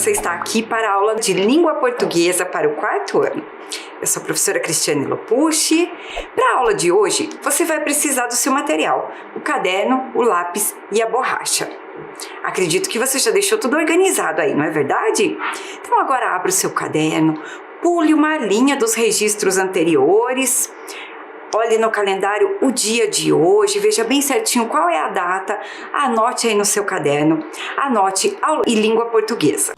você está aqui para a aula de língua portuguesa para o 4º ano. Eu sou a professora Cristiane Lopucci. Para a aula de hoje, você vai precisar do seu material, o caderno, o lápis e a borracha. Acredito que você já deixou tudo organizado aí, não é verdade? Então agora abra o seu caderno, pule uma linha dos registros anteriores, olhe no calendário o dia de hoje, veja bem certinho qual é a data, anote aí no seu caderno, anote aula e língua portuguesa.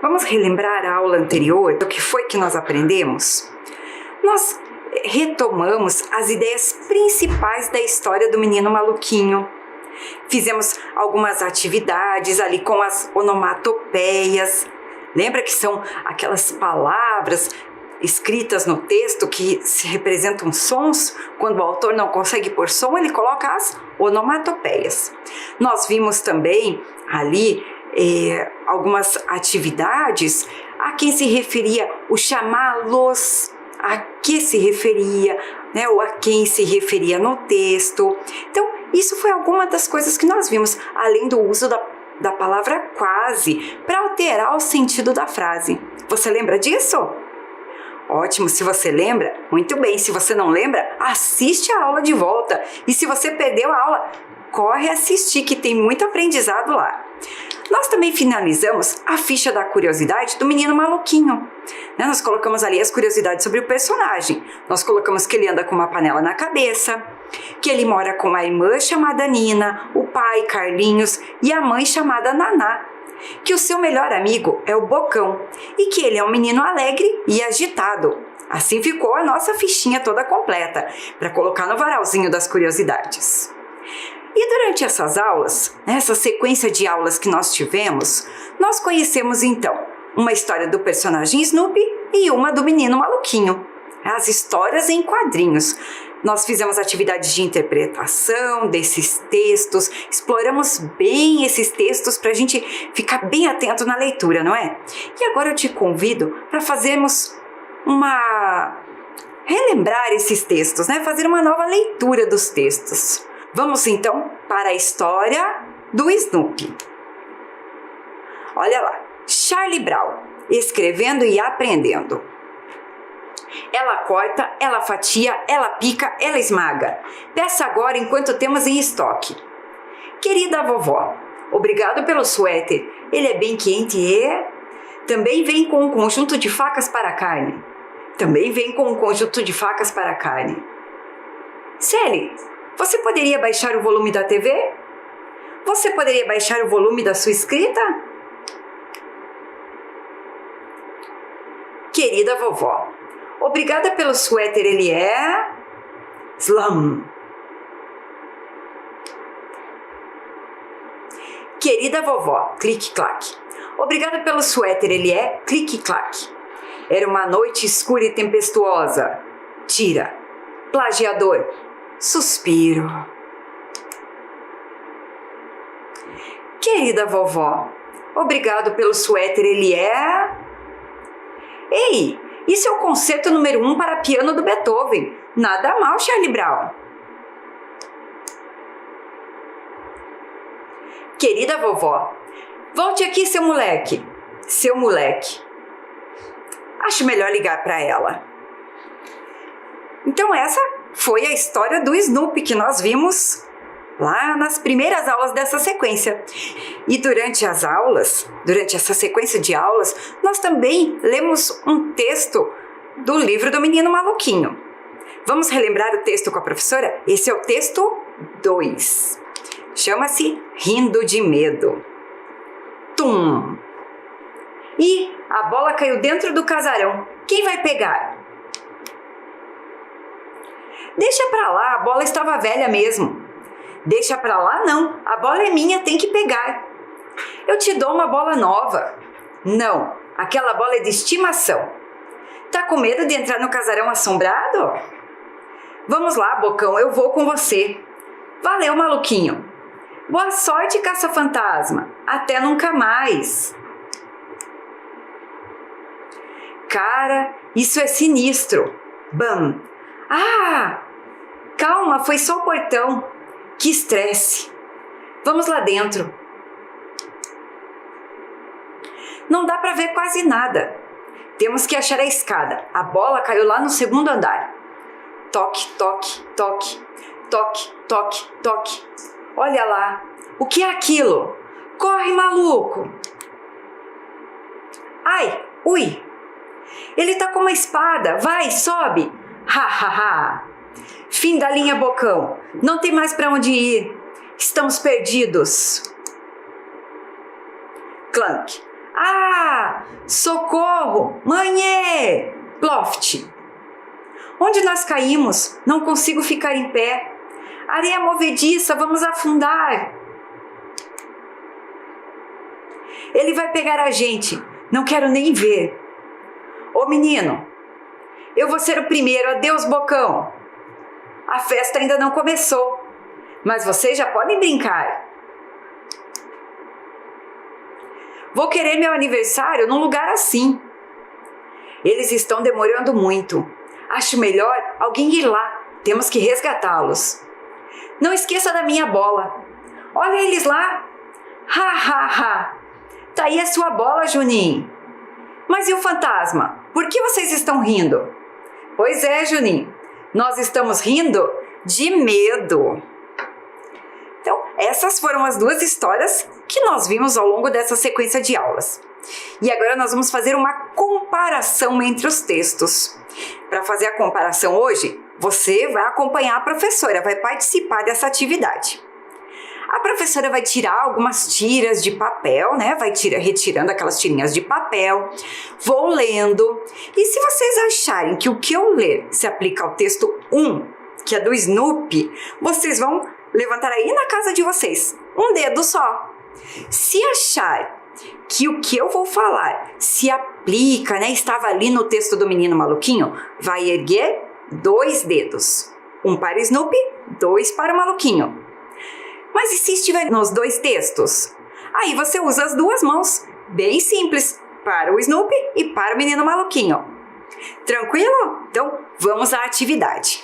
Vamos relembrar a aula anterior do que foi que nós aprendemos? Nós retomamos as ideias principais da história do menino maluquinho. Fizemos algumas atividades ali com as onomatopeias. Lembra que são aquelas palavras escritas no texto que se representam sons? Quando o autor não consegue pôr som, ele coloca as onomatopeias. Nós vimos também ali algumas atividades a quem se referia o chamá-los, a que se referia, né, ou a quem se referia no texto. Então, isso foi alguma das coisas que nós vimos, além do uso da palavra quase para alterar o sentido da frase. Você lembra disso? Ótimo, se você lembra, muito bem. Se você não lembra, assiste a aula de volta. E se você perdeu a aula, corre assistir, que tem muito aprendizado lá. Nós também finalizamos a ficha da curiosidade do menino maluquinho. Nós colocamos ali as curiosidades sobre o personagem. Nós colocamos que ele anda com uma panela na cabeça, que ele mora com a irmã chamada Nina, o pai Carlinhos e a mãe chamada Naná, que o seu melhor amigo é o Bocão e que ele é um menino alegre e agitado. Assim ficou a nossa fichinha toda completa para colocar no varalzinho das curiosidades. E durante essas aulas, essa sequência de aulas que nós tivemos, nós conhecemos então uma história do personagem Snoopy e uma do menino maluquinho. As histórias em quadrinhos. Nós fizemos atividades de interpretação desses textos, exploramos bem esses textos para a gente ficar bem atento na leitura, não é? E agora eu te convido para fazermos relembrar esses textos, né? Fazer uma nova leitura dos textos. Vamos então para a história do Snoopy. Olha lá, Charlie Brown, escrevendo e aprendendo. Ela corta, ela fatia, ela pica, ela esmaga. Peça agora enquanto temos em estoque. Querida vovó, obrigado pelo suéter. Ele é bem quente e também vem com um conjunto de facas para a carne. Também vem com um conjunto de facas para a carne. Sally, você poderia baixar o volume da TV? Você poderia baixar o volume da sua escrita? Querida vovó, obrigada pelo suéter, ele é... Slam. Querida vovó, clique-claque. Obrigada pelo suéter, ele é... Clique-claque. Era uma noite escura e tempestuosa. Tira. Plagiador. Suspiro. Querida vovó, obrigado pelo suéter, ele é... Ei, isso é o concerto número 1 para piano do Beethoven. Nada mal, Charlie Brown. Querida vovó, volte aqui, seu moleque. Seu moleque. Acho melhor ligar para ela. Então essa foi a história do Snoopy que nós vimos lá nas primeiras aulas dessa sequência. E durante as aulas, durante essa sequência de aulas, nós também lemos um texto do livro do Menino Maluquinho. Vamos relembrar o texto com a professora? Esse é o texto 2. Chama-se Rindo de Medo. Tum! E a bola caiu dentro do casarão. Quem vai pegar? Deixa pra lá, a bola estava velha mesmo. Deixa pra lá não, a bola é minha, tem que pegar. Eu te dou uma bola nova. Não, aquela bola é de estimação. Tá com medo de entrar no casarão assombrado? Vamos lá, Bocão, eu vou com você. Valeu, Maluquinho. Boa sorte, caça-fantasma. Até nunca mais. Cara, isso é sinistro. Bam! Ah! Calma, foi só o portão. Que estresse. Vamos lá dentro. Não dá para ver quase nada. Temos que achar a escada. A bola caiu lá no segundo andar. Toque, toque, toque. Toque, toque, toque. Olha lá. O que é aquilo? Corre, maluco. Ai, ui. Ele tá com uma espada. Vai, sobe. Ha, ha, ha. Fim da linha, Bocão. Não tem mais para onde ir. Estamos perdidos. Clank. Ah! Socorro! Manhê! Ploft. Onde nós caímos? Não consigo ficar em pé. Areia movediça, vamos afundar. Ele vai pegar a gente. Não quero nem ver. Ô menino, eu vou ser o primeiro. Adeus, Bocão. A festa ainda não começou, mas vocês já podem brincar. Vou querer meu aniversário num lugar assim. Eles estão demorando muito. Acho melhor alguém ir lá. Temos que resgatá-los. Não esqueça da minha bola. Olha eles lá. Ha, ha, ha. Tá aí a sua bola, Juninho. Mas e o fantasma? Por que vocês estão rindo? Pois é, Juninho. Nós estamos rindo de medo. Então, essas foram as duas histórias que nós vimos ao longo dessa sequência de aulas. E agora nós vamos fazer uma comparação entre os textos. Para fazer a comparação hoje, você vai acompanhar a professora, vai participar dessa atividade. A professora vai tirar algumas tiras de papel, né? Vai retirando aquelas tirinhas de papel. Vou lendo. E se vocês acharem que o que eu ler se aplica ao texto 1, que é do Snoopy, vocês vão levantar aí na casa de vocês. Um dedo só. Se achar que o que eu vou falar se aplica, né? Estava ali no texto do Menino Maluquinho, vai erguer 2 dedos. Um para o Snoopy, 2 para o Maluquinho. Mas e se estiver nos 2 textos? Aí você usa as 2 mãos, bem simples, para o Snoopy e para o Menino Maluquinho. Tranquilo? Então, vamos à atividade.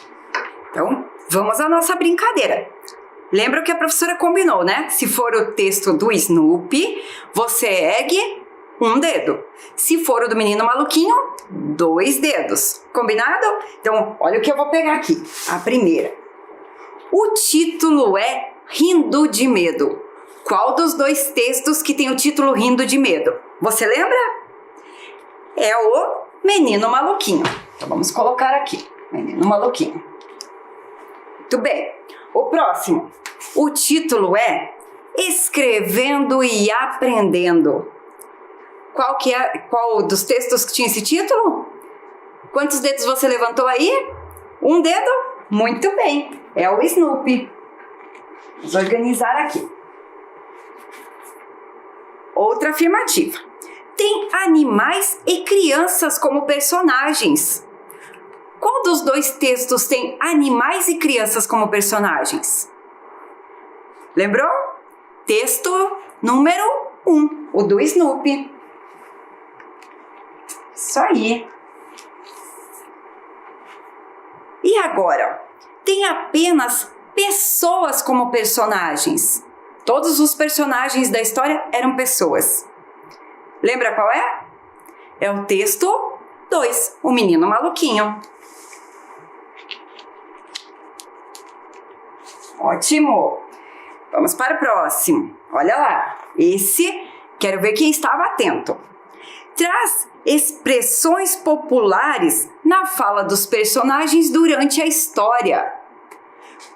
Então, vamos à nossa brincadeira. Lembra o que a professora combinou, né? Se for o texto do Snoopy, você ergue 1 dedo. Se for o do Menino Maluquinho, 2 dedos. Combinado? Então, olha o que eu vou pegar aqui. A primeira. O título é Rindo de Medo. Qual dos 2 textos que tem o título Rindo de Medo? Você lembra? É o Menino Maluquinho. Então vamos colocar aqui. Menino Maluquinho. Muito bem. O próximo. O título é Escrevendo e Aprendendo. Qual dos textos que tinha esse título? Quantos dedos você levantou aí? 1 dedo? Muito bem. É o Snoopy. Vamos organizar aqui. Outra afirmativa. Tem animais e crianças como personagens. Qual dos 2 textos tem animais e crianças como personagens? Lembrou? Texto número 1, o do Snoopy. Isso aí. E agora? Tem apenas pessoas como personagens. Todos os personagens da história eram pessoas. Lembra qual é? É o texto 2, o Menino Maluquinho. Ótimo! Vamos para o próximo. Olha lá. Esse, quero ver quem estava atento. Traz expressões populares na fala dos personagens durante a história.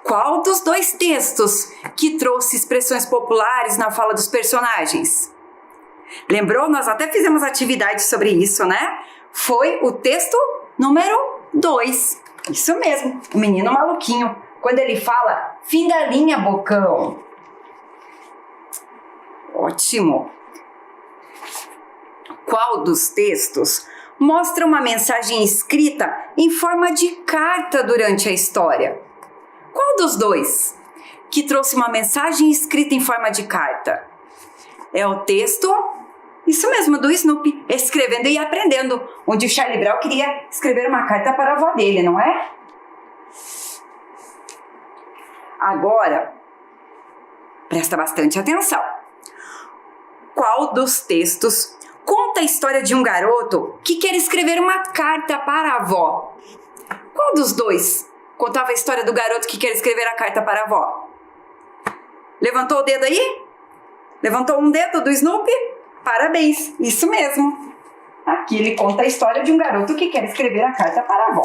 Qual dos dois textos que trouxe expressões populares na fala dos personagens? Lembrou? Nós até fizemos atividade sobre isso, né? Foi o texto número 2. Isso mesmo, o menino maluquinho. Quando ele fala, fim da linha, bocão. Ótimo. Qual dos textos mostra uma mensagem escrita em forma de carta durante a história? Qual dos dois que trouxe uma mensagem escrita em forma de carta? É o texto, isso mesmo, do Snoopy, Escrevendo e Aprendendo, onde o Charlie Brown queria escrever uma carta para a avó dele, não é? Agora, presta bastante atenção. Qual dos textos conta a história de um garoto que quer escrever uma carta para a avó? Qual dos dois contava a história do garoto que quer escrever a carta para a avó? Levantou o dedo aí? Levantou um dedo do Snoopy? Parabéns, isso mesmo. Aqui ele conta a história de um garoto que quer escrever a carta para a avó.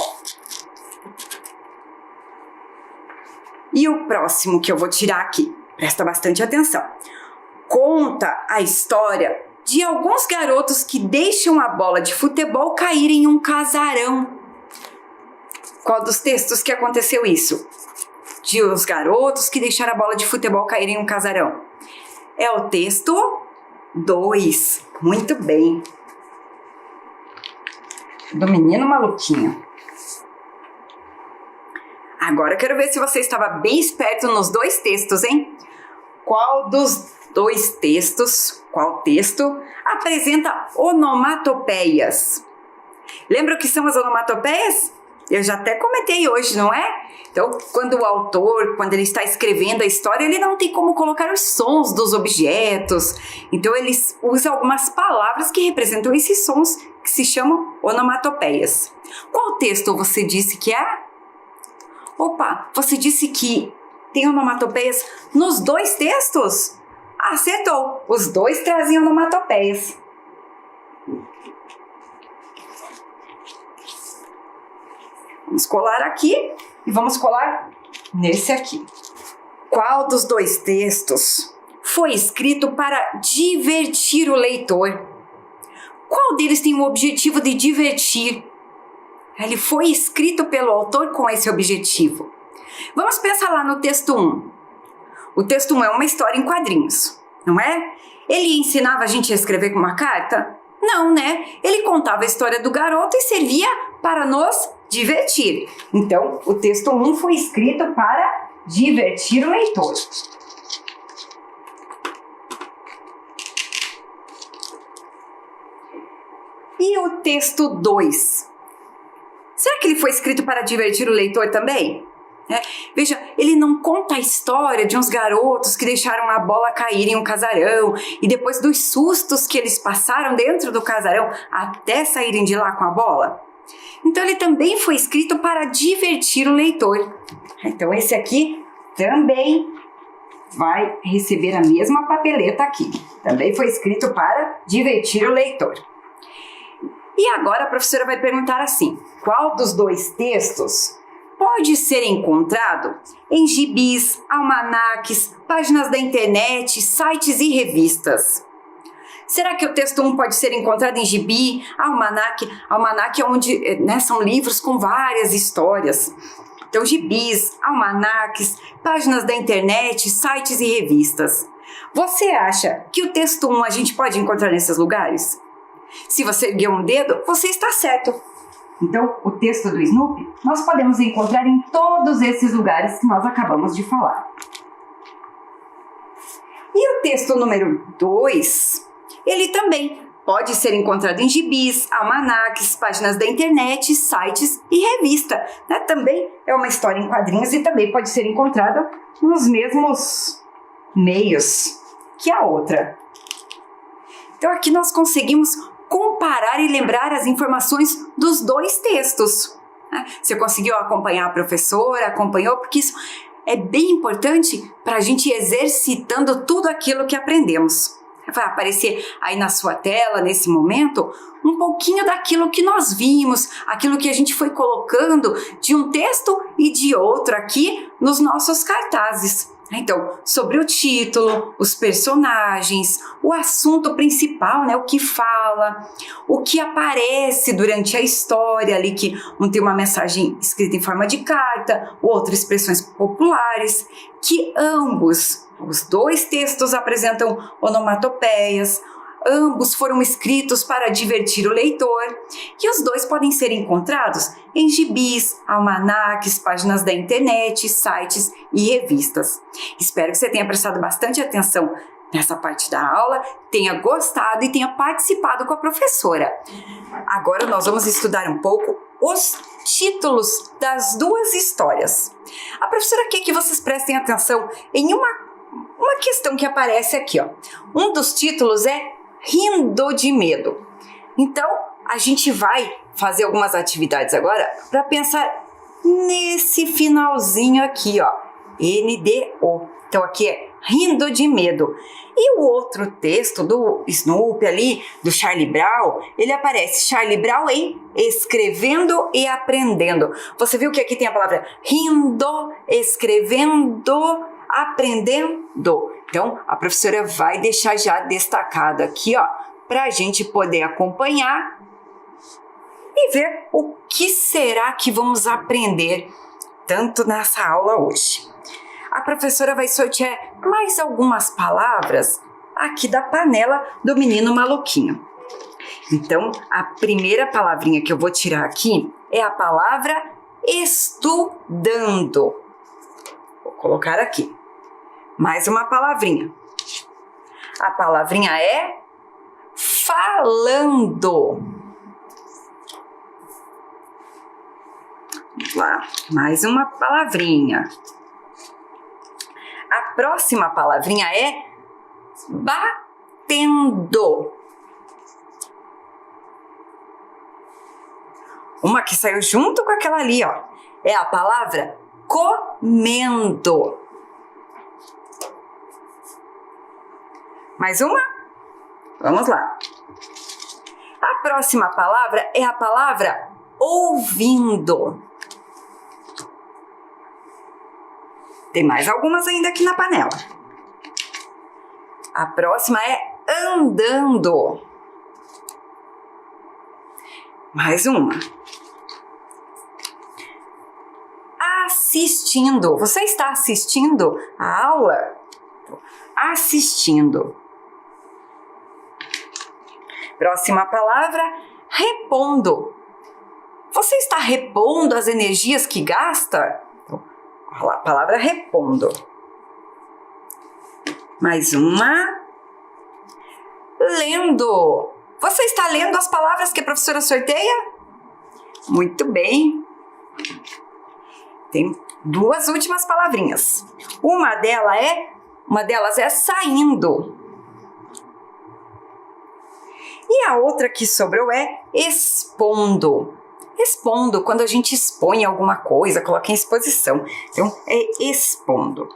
E o próximo que eu vou tirar aqui, presta bastante atenção. Conta a história de alguns garotos que deixam a bola de futebol cair em um casarão. Qual dos textos que aconteceu isso? De os garotos que deixaram a bola de futebol cair em um casarão. É o texto 2. Muito bem. Do menino maluquinho. Agora eu quero ver se você estava bem esperto nos dois textos, hein? Qual dos dois textos, qual texto apresenta onomatopeias? Lembra o que são as onomatopeias? Eu já até comentei hoje, não é? Então, quando o autor, quando ele está escrevendo a história, ele não tem como colocar os sons dos objetos. Então, ele usa algumas palavras que representam esses sons, que se chamam onomatopeias. Qual texto você disse que é? Opa, você disse que tem onomatopeias nos dois textos? Acertou! Os dois trazem onomatopeias. Vamos colar aqui e vamos colar nesse aqui. Qual dos dois textos foi escrito para divertir o leitor? Qual deles tem o objetivo de divertir? Ele foi escrito pelo autor com esse objetivo. Vamos pensar lá no texto 1. O texto 1 é uma história em quadrinhos, não é? Ele ensinava a gente a escrever com uma carta? Não, né? Ele contava a história do garoto e servia para nos divertir. Então, o texto 1 foi escrito para divertir o leitor. E o texto 2? Será que ele foi escrito para divertir o leitor também? Veja, ele não conta a história de uns garotos que deixaram a bola cair em um casarão e depois dos sustos que eles passaram dentro do casarão até saírem de lá com a bola. Então ele também foi escrito para divertir o leitor. Então esse aqui também vai receber a mesma papeleta aqui. Também foi escrito para divertir o leitor. E agora a professora vai perguntar assim: qual dos dois textos pode ser encontrado em gibis, almanaques, páginas da internet, sites e revistas? Será que o texto 1 pode ser encontrado em gibi, almanaque? Almanaque é onde são livros com várias histórias. Então, gibis, almanaques, páginas da internet, sites e revistas. Você acha que o texto 1 a gente pode encontrar nesses lugares? Se você erguer um dedo, você está certo. Então, o texto do Snoopy nós podemos encontrar em todos esses lugares que nós acabamos de falar. E o texto número 2, ele também pode ser encontrado em gibis, almanaques, páginas da internet, sites e revista. Também é uma história em quadrinhos e também pode ser encontrado nos mesmos meios que a outra. Então, aqui nós conseguimos comparar e lembrar as informações dos dois textos. Você conseguiu acompanhar a professora? Acompanhou? Porque isso é bem importante para a gente ir exercitando tudo aquilo que aprendemos. Vai aparecer aí na sua tela, nesse momento, um pouquinho daquilo que nós vimos, aquilo que a gente foi colocando de um texto e de outro aqui nos nossos cartazes. Então, sobre o título, os personagens, o assunto principal, né, o que fala, o que aparece durante a história ali, que um tem uma mensagem escrita em forma de carta, o outro expressões populares, que ambos, os dois textos apresentam onomatopeias, ambos foram escritos para divertir o leitor e os dois podem ser encontrados em gibis, almanaques, páginas da internet, sites e revistas. Espero que você tenha prestado bastante atenção nessa parte da aula, tenha gostado e tenha participado com a professora. Agora nós vamos estudar um pouco os títulos das duas histórias. A professora quer que vocês prestem atenção em uma questão que aparece aqui, ó. Um dos títulos é Rindo de Medo. Então, a gente vai fazer algumas atividades agora para pensar nesse finalzinho aqui, ó, NDO. Então, aqui é Rindo de Medo. E o outro texto do Snoopy ali, do Charlie Brown, ele aparece Charlie Brown em Escrevendo e Aprendendo. Você viu que aqui tem a palavra rindo, escrevendo, aprendendo. Então, a professora vai deixar já destacado aqui, ó, para a gente poder acompanhar e ver o que será que vamos aprender tanto nessa aula hoje. A professora vai sortear mais algumas palavras aqui da panela do Menino Maluquinho. Então, a primeira palavrinha que eu vou tirar aqui é a palavra estudando. Vou colocar aqui. Mais uma palavrinha. A palavrinha é falando. Vamos lá, mais uma palavrinha. A próxima palavrinha é batendo. Uma que saiu junto com aquela ali, ó. É a palavra comendo. Mais uma? Vamos lá. A próxima palavra é a palavra ouvindo. Tem mais algumas ainda aqui na panela. A próxima é andando. Mais uma. Assistindo. Você está assistindo a aula? Assistindo. Próxima palavra, repondo. Você está repondo as energias que gasta? Olha lá, a palavra repondo. Mais uma. Lendo. Você está lendo as palavras que a professora sorteia? Muito bem. Tem duas últimas palavrinhas. Uma delas é saindo. E a outra que sobrou é expondo. Expondo, quando a gente expõe alguma coisa, coloca em exposição. Então, é expondo.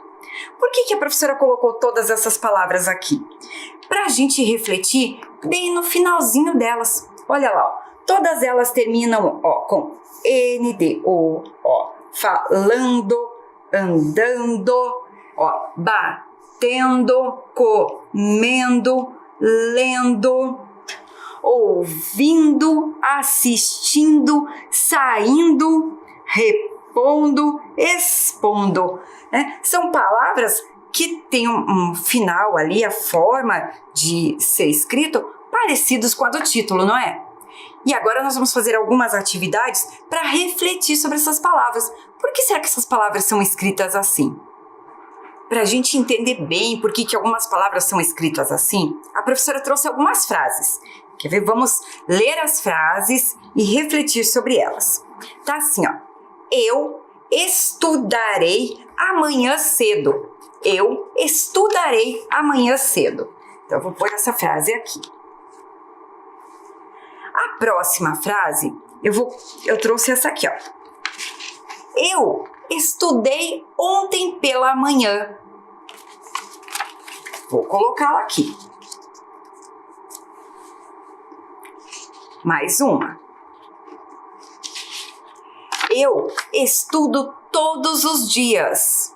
Por que a professora colocou todas essas palavras aqui? Para a gente refletir bem no finalzinho delas. Olha lá, ó, todas elas terminam com NDO, ó, falando, andando, ó, batendo, comendo, lendo, ouvindo, assistindo, saindo, repondo, expondo. Né? São palavras que têm um final ali, a forma de ser escrito, parecidos com a do título, não é? E agora nós vamos fazer algumas atividades para refletir sobre essas palavras. Por que será que essas palavras são escritas assim? Para a gente entender bem por que algumas palavras são escritas assim, a professora trouxe algumas frases. Quer ver? Vamos ler as frases e refletir sobre elas. Tá assim, ó. Eu estudarei amanhã cedo. Eu estudarei amanhã cedo. Então, eu vou pôr essa frase aqui. A próxima frase, eu trouxe essa aqui, ó. Eu estudei ontem pela manhã. Vou colocá-la aqui. Mais uma. Eu estudo todos os dias.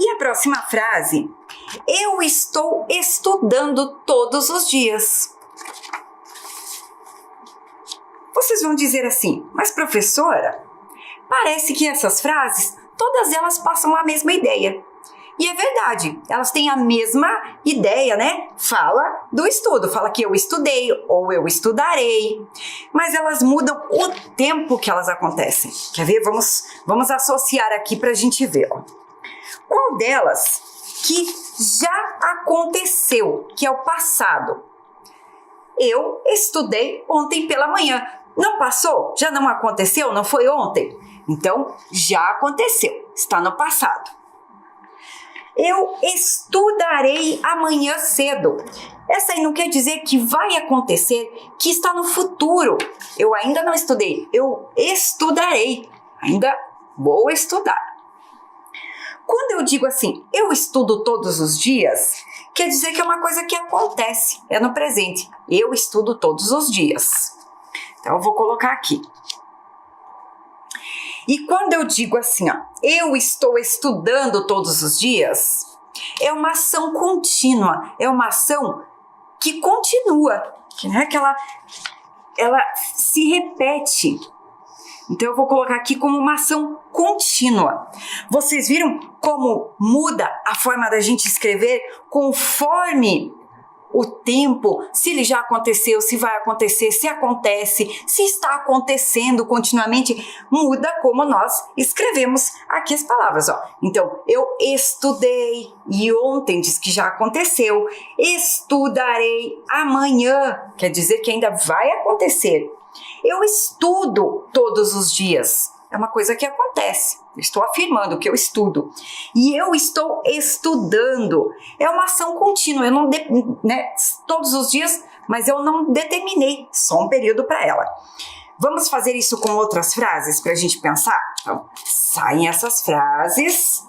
E a próxima frase? Eu estou estudando todos os dias. Vocês vão dizer assim, mas professora, parece que essas frases, todas elas passam a mesma ideia. E é verdade, elas têm a mesma ideia, né? Fala do estudo, fala que eu estudei ou eu estudarei. Mas elas mudam o tempo que elas acontecem. Quer ver? Vamos associar aqui para a gente ver. Ó. Qual delas que já aconteceu, que é o passado? Eu estudei ontem pela manhã. Não passou? Já não aconteceu? Não foi ontem? Então, já aconteceu. Está no passado. Eu estudarei amanhã cedo. Essa aí não quer dizer que vai acontecer, que está no futuro. Eu ainda não estudei. Eu estudarei. Ainda vou estudar. Quando eu digo assim, eu estudo todos os dias, quer dizer que é uma coisa que acontece. É no presente. Eu estudo todos os dias. Então, eu vou colocar aqui. E quando eu digo assim, ó, eu estou estudando todos os dias, é uma ação contínua, é uma ação que continua, que não é que ela se repete. Então, eu vou colocar aqui como uma ação contínua. Vocês viram como muda a forma da gente escrever conforme o tempo, se ele já aconteceu, se vai acontecer, se acontece, se está acontecendo continuamente, muda como nós escrevemos aqui as palavras, ó. Então, eu estudei e ontem diz que já aconteceu, estudarei amanhã, quer dizer que ainda vai acontecer. Eu estudo todos os dias, é uma coisa que acontece. Estou afirmando que eu estudo. E eu estou estudando. É uma ação contínua. Eu não todos os dias, mas eu não determinei só um período para ela. Vamos fazer isso com outras frases para a gente pensar? Então, saem essas frases.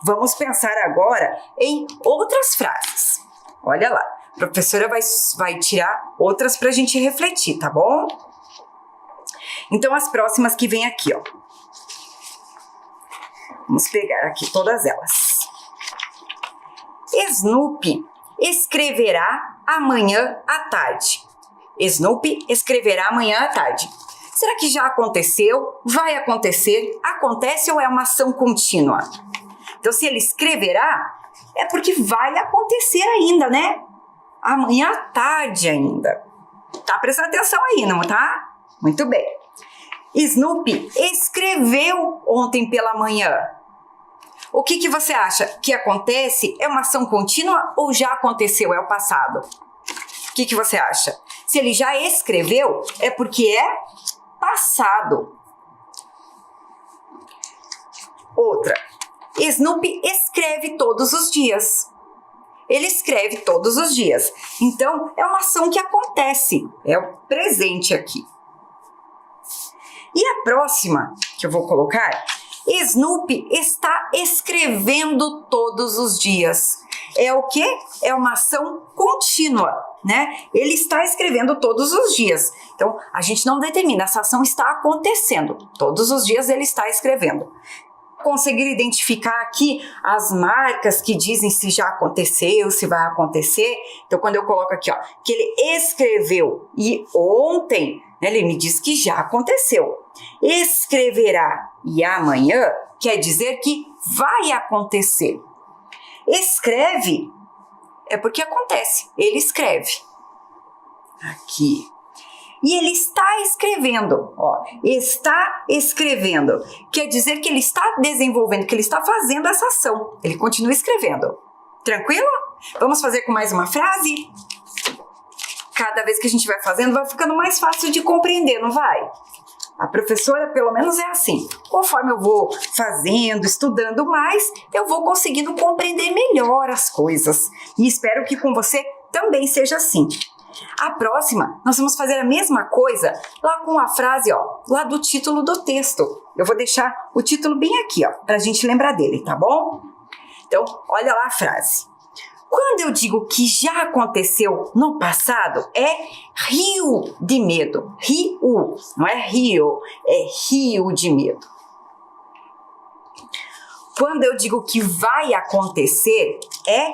Vamos pensar agora em outras frases. Olha lá. A professora vai tirar outras para a gente refletir, tá bom? Então, as próximas que vem aqui, ó. Vamos pegar aqui todas elas. Snoopy escreverá amanhã à tarde. Snoopy escreverá amanhã à tarde. Será que já aconteceu? Vai acontecer? Acontece ou é uma ação contínua? Então, se ele escreverá, é porque vai acontecer ainda, né? Amanhã à tarde ainda. Tá prestando atenção aí, não tá? Muito bem. Snoopy escreveu ontem pela manhã. O que você acha que acontece? É uma ação contínua ou já aconteceu? É o passado? O que você acha? Se ele já escreveu, é porque é passado. Outra. Snoopy escreve todos os dias. Ele escreve todos os dias. Então, é uma ação que acontece. É o presente aqui. E a próxima que eu vou colocar, Snoopy está escrevendo todos os dias. É o quê? É uma ação contínua, né? Ele está escrevendo todos os dias. Então, a gente não determina, essa ação está acontecendo. Todos os dias ele está escrevendo. Conseguir identificar aqui as marcas que dizem se já aconteceu, se vai acontecer. Então, quando eu coloco aqui, ó, que ele escreveu e ontem, né, ele me diz que já aconteceu. Escreverá e amanhã quer dizer que vai acontecer. Escreve é porque acontece. Ele escreve. Aqui. E ele está escrevendo, ó, está escrevendo. Quer dizer que ele está desenvolvendo, que ele está fazendo essa ação. Ele continua escrevendo. Tranquilo? Vamos fazer com mais uma frase? Cada vez que a gente vai fazendo, vai ficando mais fácil de compreender, não vai? A professora, pelo menos, é assim. Conforme eu vou fazendo, estudando mais, eu vou conseguindo compreender melhor as coisas. E espero que com você também seja assim. A próxima, nós vamos fazer a mesma coisa lá com a frase, ó, lá do título do texto. Eu vou deixar o título bem aqui, ó, pra gente lembrar dele, tá bom? Então, olha lá a frase. Quando eu digo que já aconteceu no passado, é rio de medo. Rio, não é rio, é rio de medo. Quando eu digo que vai acontecer, é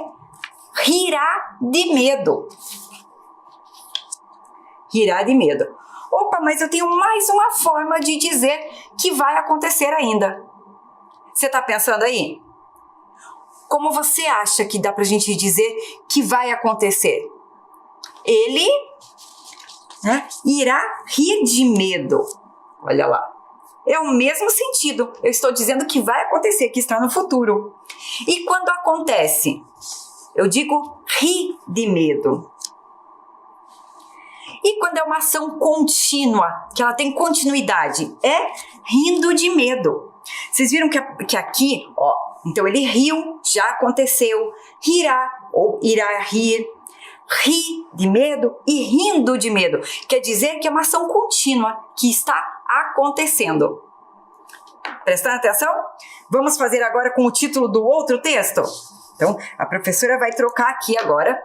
rirá de medo. Rirá de medo. Opa, mas eu tenho mais uma forma de dizer que vai acontecer ainda. Você está pensando aí? Como você acha que dá pra gente dizer que vai acontecer? Ele, né, irá rir de medo. Olha lá. É o mesmo sentido. Eu estou dizendo que vai acontecer, que está no futuro. E quando acontece? Eu digo ri de medo. E quando é uma ação contínua, que ela tem continuidade, é rindo de medo. Vocês viram que aqui, ó, então ele riu, já aconteceu, rirá ou irá rir, ri de medo e rindo de medo. Quer dizer que é uma ação contínua que está acontecendo. Prestando atenção? Vamos fazer agora com o título do outro texto? Então, a professora vai trocar aqui agora,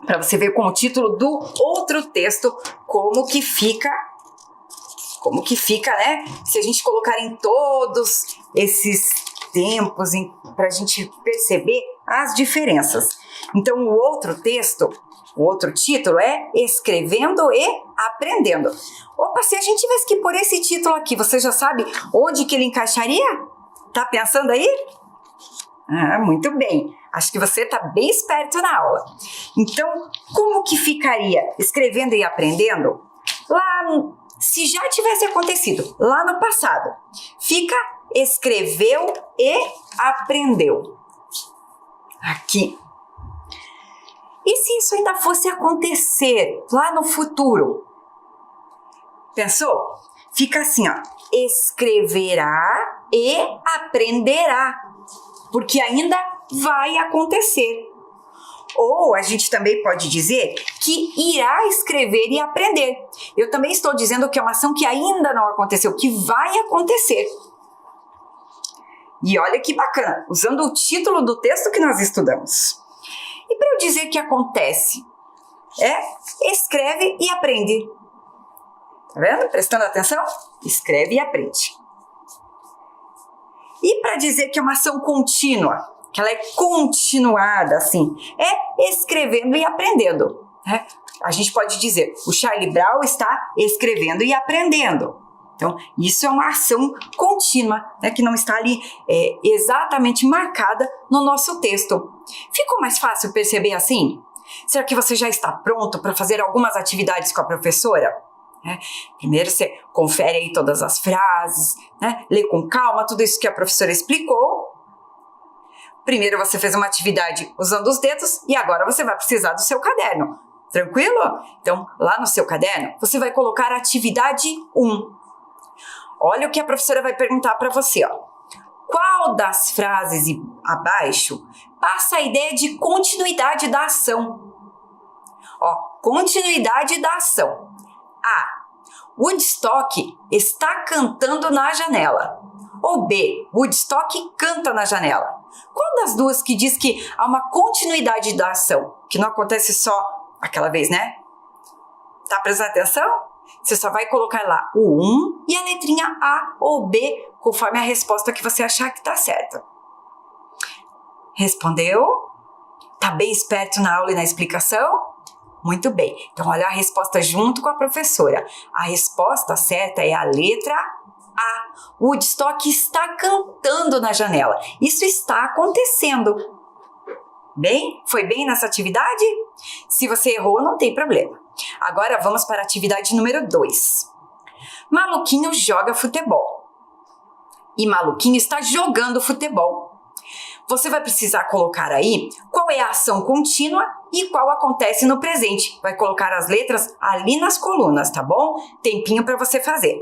para você ver com o título do outro texto, como que fica, né? Se a gente colocar em todos esses tempos, para a gente perceber as diferenças. Então, o outro texto, o outro título é Escrevendo e Aprendendo. Opa, se a gente tivesse que pôr esse título aqui, você já sabe onde que ele encaixaria? Tá pensando aí? Ah, muito bem. Acho que você está bem esperto na aula. Então, como que ficaria Escrevendo e Aprendendo? Se já tivesse acontecido lá no passado, fica escreveu e aprendeu. Aqui. E se isso ainda fosse acontecer lá no futuro? Pensou? Fica assim, ó. Escreverá e aprenderá. Porque ainda vai acontecer. Ou a gente também pode dizer que irá escrever e aprender. Eu também estou dizendo que é uma ação que ainda não aconteceu, que vai acontecer. E olha que bacana, usando o título do texto que nós estudamos. E para eu dizer que acontece, escreve e aprende. Tá vendo? Prestando atenção? Escreve e aprende. E para dizer que é uma ação contínua, que ela é continuada, assim, é escrevendo e aprendendo. Né? A gente pode dizer, o Charlie Brown está escrevendo e aprendendo. Então, isso é uma ação contínua, né, que não está ali exatamente marcada no nosso texto. Ficou mais fácil perceber assim? Será que você já está pronto para fazer algumas atividades com a professora? Primeiro você confere aí todas as frases, né? Lê com calma tudo isso que a professora explicou. Primeiro você fez uma atividade usando os dedos e agora você vai precisar do seu caderno. Tranquilo? Então, lá no seu caderno, você vai colocar a atividade 1. Olha o que a professora vai perguntar para você, ó. Qual das frases abaixo passa a ideia de continuidade da ação? Ó, continuidade da ação. A. Woodstock está cantando na janela. Ou B. Woodstock canta na janela. Qual das duas que diz que há uma continuidade da ação? Que não acontece só aquela vez, né? Tá prestando atenção? Você só vai colocar lá o 1 e a letrinha A ou B, conforme a resposta que você achar que tá certa. Respondeu? Tá bem esperto na aula e na explicação? Muito bem. Então, olha a resposta junto com a professora. A resposta certa é a letra A. Woodstock está cantando na janela. Isso está acontecendo. Bem? Foi bem nessa atividade? Se você errou, não tem problema. Agora vamos para a atividade número 2. Maluquinho joga futebol. E Maluquinho está jogando futebol. Você vai precisar colocar aí qual é a ação contínua e qual acontece no presente. Vai colocar as letras ali nas colunas, tá bom? Tempinho para você fazer.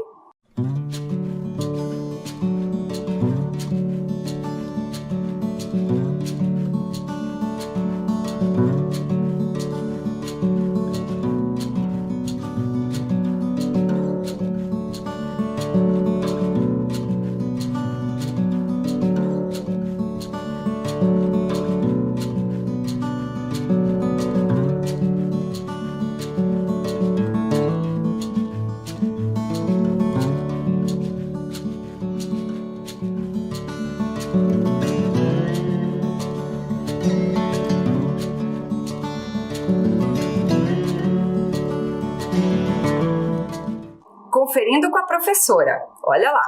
professora. Olha lá.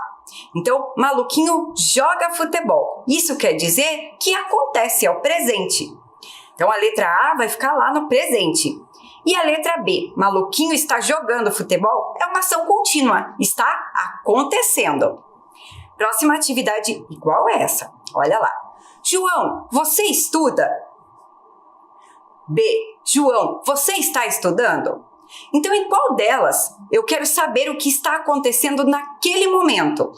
Então, Maluquinho joga futebol. Isso quer dizer que acontece, é o presente. Então, a letra A vai ficar lá no presente. E a letra B, Maluquinho está jogando futebol, é uma ação contínua, está acontecendo. Próxima atividade igual essa, olha lá. João, você estuda? B, João, você está estudando? Então, em qual delas eu quero saber o que está acontecendo naquele momento?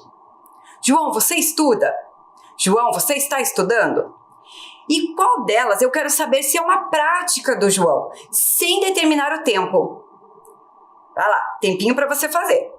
João, você estuda? João, você está estudando? E qual delas eu quero saber se é uma prática do João, sem determinar o tempo? Vai lá, tempinho para você fazer.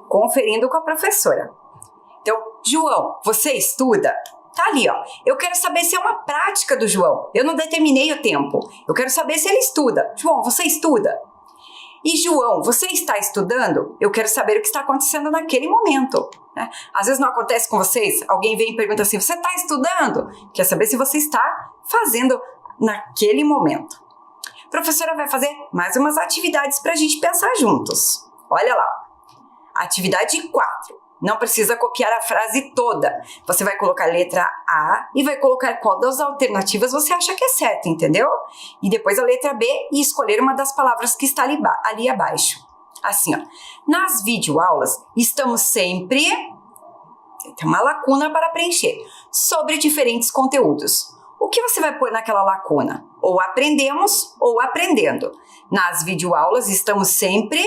Conferindo com a professora. Então, João, você estuda? Tá ali, ó. Eu quero saber se é uma prática do João. Eu não determinei o tempo. Eu quero saber se ele estuda. João, você estuda? E João, você está estudando? Eu quero saber o que está acontecendo naquele momento. Né? Às vezes não acontece com vocês. Alguém vem e pergunta assim, você está estudando? Quer saber se você está fazendo naquele momento. A professora vai fazer mais umas atividades para a gente pensar juntos. Olha lá. Atividade 4. Não precisa copiar a frase toda. Você vai colocar a letra A e vai colocar qual das alternativas você acha que é certa, entendeu? E depois a letra B e escolher uma das palavras que está ali abaixo. Assim, ó. Nas videoaulas, estamos sempre... Tem uma lacuna para preencher. Sobre diferentes conteúdos. O que você vai pôr naquela lacuna? Ou aprendemos ou aprendendo. Nas videoaulas, estamos sempre...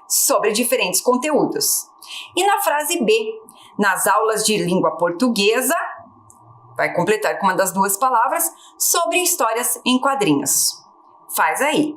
sobre diferentes conteúdos. E na frase B, nas aulas de língua portuguesa, vai completar com uma das duas palavras, sobre histórias em quadrinhos. Faz aí.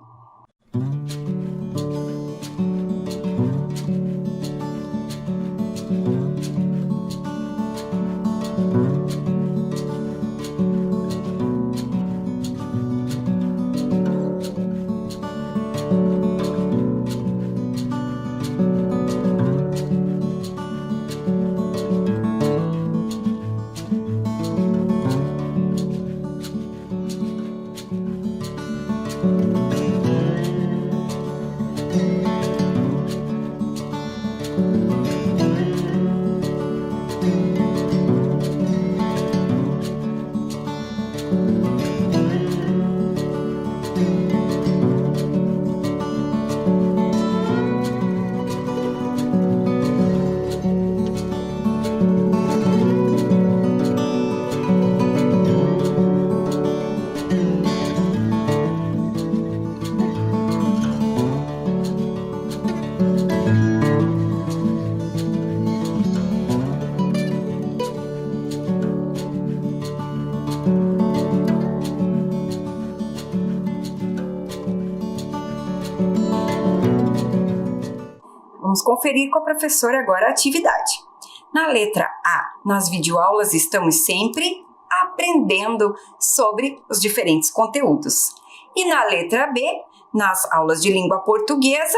Vamos conferir com a professora agora a atividade. Na letra A, nas videoaulas estamos sempre aprendendo sobre os diferentes conteúdos. E na letra B, nas aulas de língua portuguesa,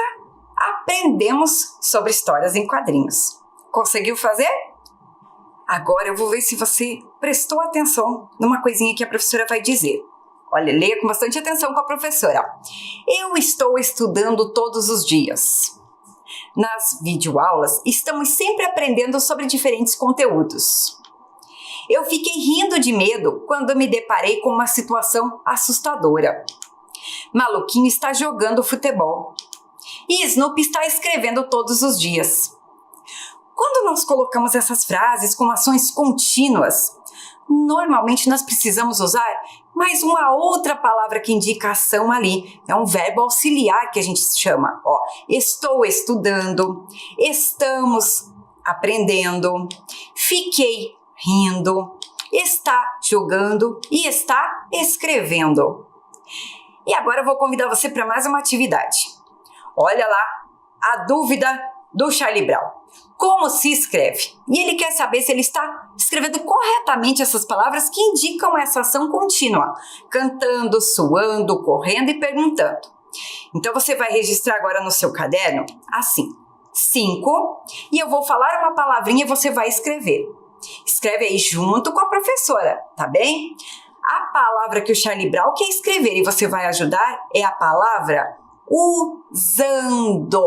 aprendemos sobre histórias em quadrinhos. Conseguiu fazer? Agora eu vou ver se você prestou atenção numa coisinha que a professora vai dizer. Olha, leia com bastante atenção com a professora. Eu estou estudando todos os dias. Nas videoaulas, estamos sempre aprendendo sobre diferentes conteúdos. Eu fiquei rindo de medo quando me deparei com uma situação assustadora. Maluquinho está jogando futebol. E Snoopy está escrevendo todos os dias. Quando nós colocamos essas frases com ações contínuas, normalmente nós precisamos usar mais uma outra palavra que indica ação ali. É um verbo auxiliar que a gente chama. Ó, estou estudando, estamos aprendendo, fiquei rindo, está jogando e está escrevendo. E agora eu vou convidar você para mais uma atividade. Olha lá a dúvida do Charlie Brown. Como se escreve? E ele quer saber se ele está escrevendo corretamente essas palavras que indicam essa ação contínua, cantando, suando, correndo e perguntando. Então você vai registrar agora no seu caderno assim, 5, e eu vou falar uma palavrinha e você vai escrever. Escreve aí junto com a professora, tá bem? A palavra que o Charlie Brown quer escrever e você vai ajudar é a palavra usando.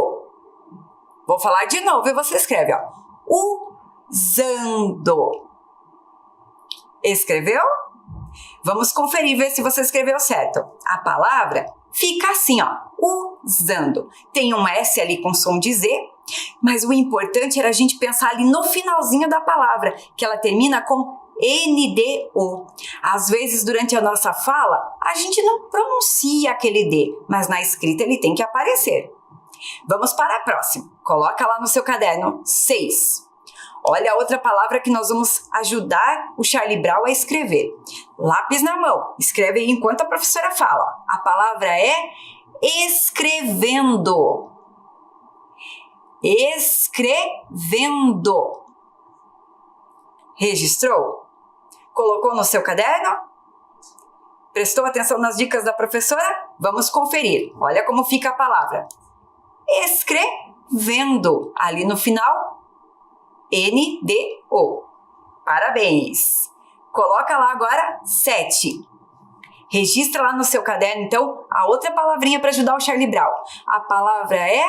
Vou falar de novo e você escreve, ó. Usando. Escreveu? Vamos conferir, ver se você escreveu certo. A palavra fica assim, ó. Usando. Tem um S ali com som de Z, mas o importante era a gente pensar ali no finalzinho da palavra, que ela termina com NDO. Às vezes, durante a nossa fala, a gente não pronuncia aquele D, mas na escrita ele tem que aparecer. Vamos para a próxima. Coloca lá no seu caderno 6. Olha a outra palavra que nós vamos ajudar o Charlie Brown a escrever. Lápis na mão. Escreve aí enquanto a professora fala. A palavra é escrevendo. Escrevendo. Registrou? Colocou no seu caderno? Prestou atenção nas dicas da professora? Vamos conferir. Olha como fica a palavra. Escrevendo. Ali no final, NDO. Parabéns! Coloca lá agora 7. Registra lá no seu caderno, então, a outra palavrinha para ajudar o Charlie Brown. A palavra é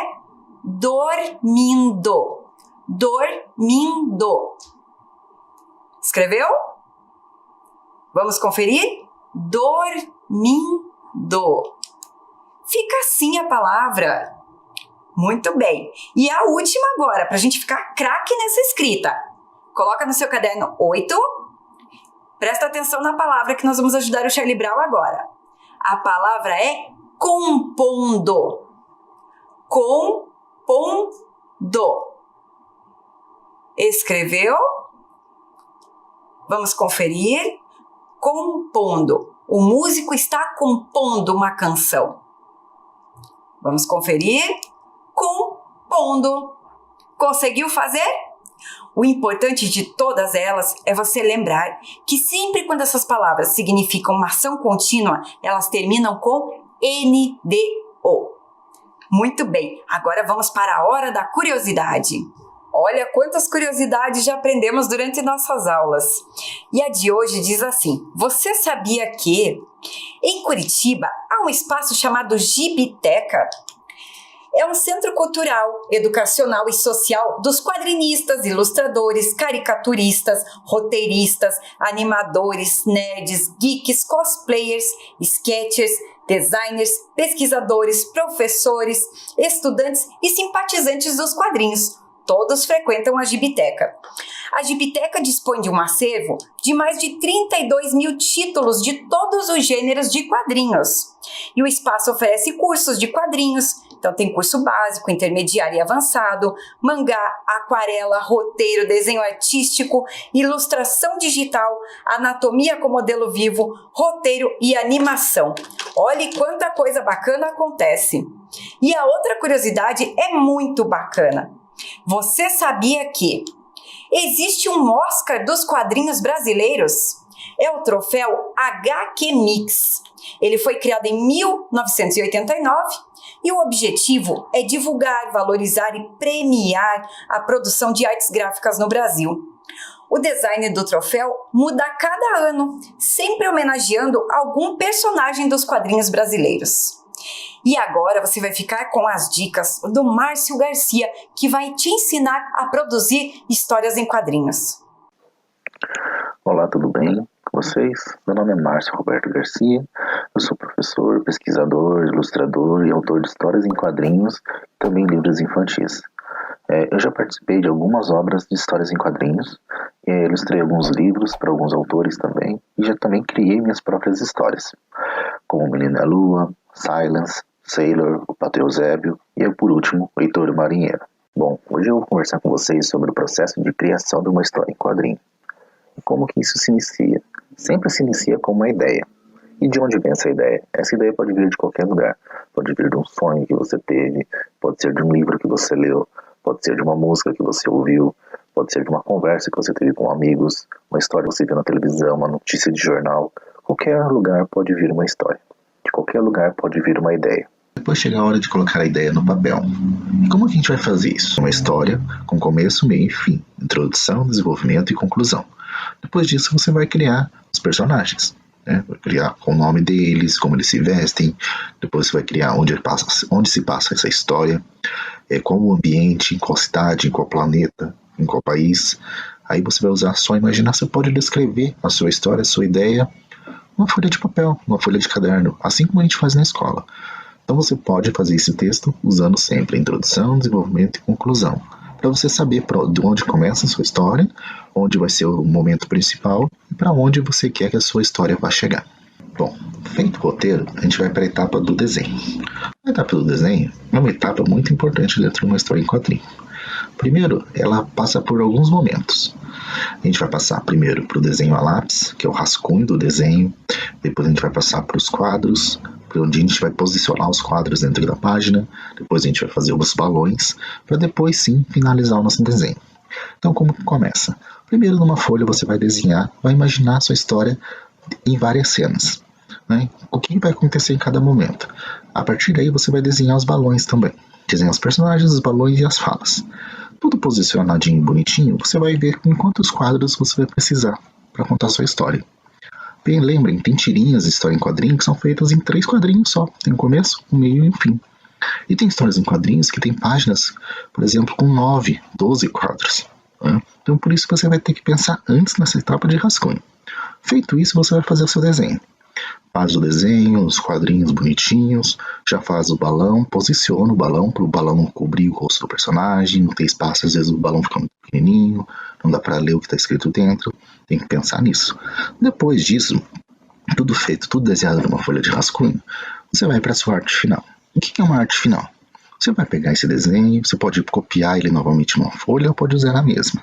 dormindo. Dormindo. Escreveu? Vamos conferir? Dormindo. Fica assim a palavra. Muito bem. E a última agora, para a gente ficar craque nessa escrita. Coloca no seu caderno 8. Presta atenção na palavra que nós vamos ajudar o Charlie Brown agora. A palavra é compondo. Compondo. Escreveu? Vamos conferir. Compondo. O músico está compondo uma canção. Vamos conferir. Compondo. Conseguiu fazer? O importante de todas elas é você lembrar que sempre quando essas palavras significam uma ação contínua, elas terminam com NDO. Muito bem, agora vamos para a hora da curiosidade. Olha quantas curiosidades já aprendemos durante nossas aulas. E a de hoje diz assim: você sabia que em Curitiba há um espaço chamado Gibiteca? É um centro cultural, educacional e social dos quadrinistas, ilustradores, caricaturistas, roteiristas, animadores, nerds, geeks, cosplayers, sketchers, designers, pesquisadores, professores, estudantes e simpatizantes dos quadrinhos. Todos frequentam a Gibiteca. A Gibiteca dispõe de um acervo de mais de 32 mil títulos de todos os gêneros de quadrinhos. E o espaço oferece cursos de quadrinhos. Então tem curso básico, intermediário e avançado, mangá, aquarela, roteiro, desenho artístico, ilustração digital, anatomia com modelo vivo, roteiro e animação. Olhe quanta coisa bacana acontece. E a outra curiosidade é muito bacana. Você sabia que existe um Oscar dos quadrinhos brasileiros? É o troféu HQ Mix. Ele foi criado em 1989 e o objetivo é divulgar, valorizar e premiar a produção de artes gráficas no Brasil. O design do troféu muda a cada ano, sempre homenageando algum personagem dos quadrinhos brasileiros. E agora você vai ficar com as dicas do Márcio Garcia, que vai te ensinar a produzir histórias em quadrinhos. Olá, tudo bem com vocês? Meu nome é Márcio Roberto Garcia, eu sou professor, pesquisador, ilustrador e autor de histórias em quadrinhos e também livros infantis. Eu já participei de algumas obras de histórias em quadrinhos, ilustrei alguns livros para alguns autores também e já também criei minhas próprias histórias, como Menino da Lua, Silence, Sailor, o Patrão Eusébio e, por último, o Heitor o Marinheiro. Bom, hoje eu vou conversar com vocês sobre o processo de criação de uma história em quadrinho. E como que isso se inicia. Sempre se inicia com uma ideia. E de onde vem essa ideia? Essa ideia pode vir de qualquer lugar. Pode vir de um sonho que você teve, pode ser de um livro que você leu, pode ser de uma música que você ouviu, pode ser de uma conversa que você teve com amigos, uma história que você viu na televisão, uma notícia de jornal. Qualquer lugar pode vir uma história. De qualquer lugar pode vir uma ideia. Depois chega a hora de colocar a ideia no papel. E como que a gente vai fazer isso? Uma história com começo, meio e fim. Introdução, desenvolvimento e conclusão. Depois disso você vai criar os personagens. Vai criar o nome deles, como eles se vestem. Depois você vai criar onde se passa essa história. Qual o ambiente, em qual cidade, em qual planeta, em qual país. Aí você vai usar a sua imaginação. Você pode descrever a sua história, a sua ideia, uma folha de papel, uma folha de caderno, assim como a gente faz na escola. Então você pode fazer esse texto usando sempre a introdução, desenvolvimento e conclusão, para você saber de onde começa a sua história, onde vai ser o momento principal e para onde você quer que a sua história vá chegar. Bom, feito o roteiro, a gente vai para a etapa do desenho. A etapa do desenho é uma etapa muito importante dentro de uma história em quadrinho. Primeiro, ela passa por alguns momentos. A gente vai passar primeiro para o desenho a lápis, que é o rascunho do desenho. Depois a gente vai passar para os quadros, onde a gente vai posicionar os quadros dentro da página. Depois a gente vai fazer os balões, para depois sim finalizar o nosso desenho. Então como que começa? Primeiro numa folha você vai desenhar, vai imaginar a sua história em várias cenas. O que vai acontecer em cada momento. A partir daí você vai desenhar os balões também. Desenhar os personagens, os balões e as falas. Tudo posicionadinho, bonitinho, você vai ver em quantos quadros você vai precisar para contar a sua história. Bem, lembrem, tem tirinhas de história em quadrinho que são feitas em 3 quadrinhos só. Tem o começo, o meio e o fim. E tem histórias em quadrinhos que tem páginas, por exemplo, com 9, 12 quadros. Então por isso você vai ter que pensar antes nessa etapa de rascunho. Feito isso, você vai fazer o seu desenho. Faz o desenho, os quadrinhos bonitinhos, já faz o balão, posiciona o balão para o balão não cobrir o rosto do personagem, não tem espaço, às vezes o balão fica muito pequenininho, não dá para ler o que está escrito dentro, tem que pensar nisso. Depois disso, tudo feito, tudo desenhado numa folha de rascunho, você vai para a sua arte final. O que é uma arte final? Você vai pegar esse desenho, você pode copiar ele novamente numa folha ou pode usar a mesma.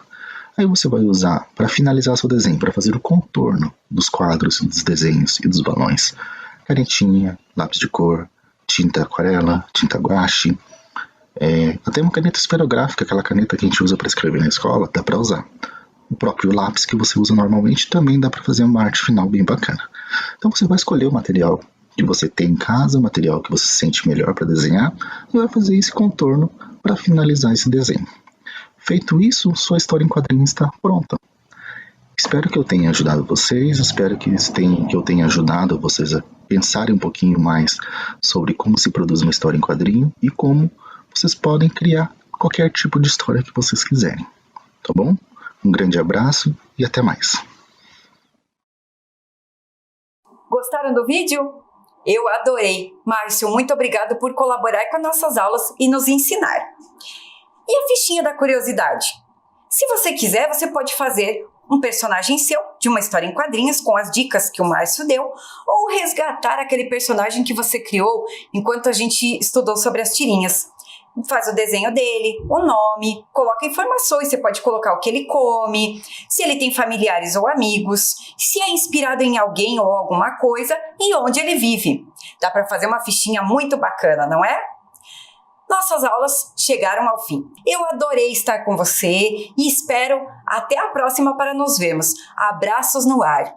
Aí você vai usar, para finalizar seu desenho, para fazer o contorno dos quadros, dos desenhos e dos balões, canetinha, lápis de cor, tinta aquarela, tinta guache, até uma caneta esferográfica, aquela caneta que a gente usa para escrever na escola, dá para usar. O próprio lápis que você usa normalmente também dá para fazer uma arte final bem bacana. Então você vai escolher o material que você tem em casa, o material que você se sente melhor para desenhar, e vai fazer esse contorno para finalizar esse desenho. Feito isso, sua história em quadrinhos está pronta. Espero que eu tenha ajudado vocês, espero que eu tenha ajudado vocês a pensarem um pouquinho mais sobre como se produz uma história em quadrinho e como vocês podem criar qualquer tipo de história que vocês quiserem. Tá bom? Um grande abraço e até mais. Gostaram do vídeo? Eu adorei. Márcio, muito obrigado por colaborar com as nossas aulas e nos ensinar. E a fichinha da curiosidade? Se você quiser, você pode fazer um personagem seu, de uma história em quadrinhos, com as dicas que o Márcio deu, ou resgatar aquele personagem que você criou enquanto a gente estudou sobre as tirinhas. Faz o desenho dele, o nome, coloca informações, você pode colocar o que ele come, se ele tem familiares ou amigos, se é inspirado em alguém ou alguma coisa e onde ele vive. Dá para fazer uma fichinha muito bacana, não é? Nossas aulas chegaram ao fim. Eu adorei estar com você e espero até a próxima para nos vermos. Abraços no ar!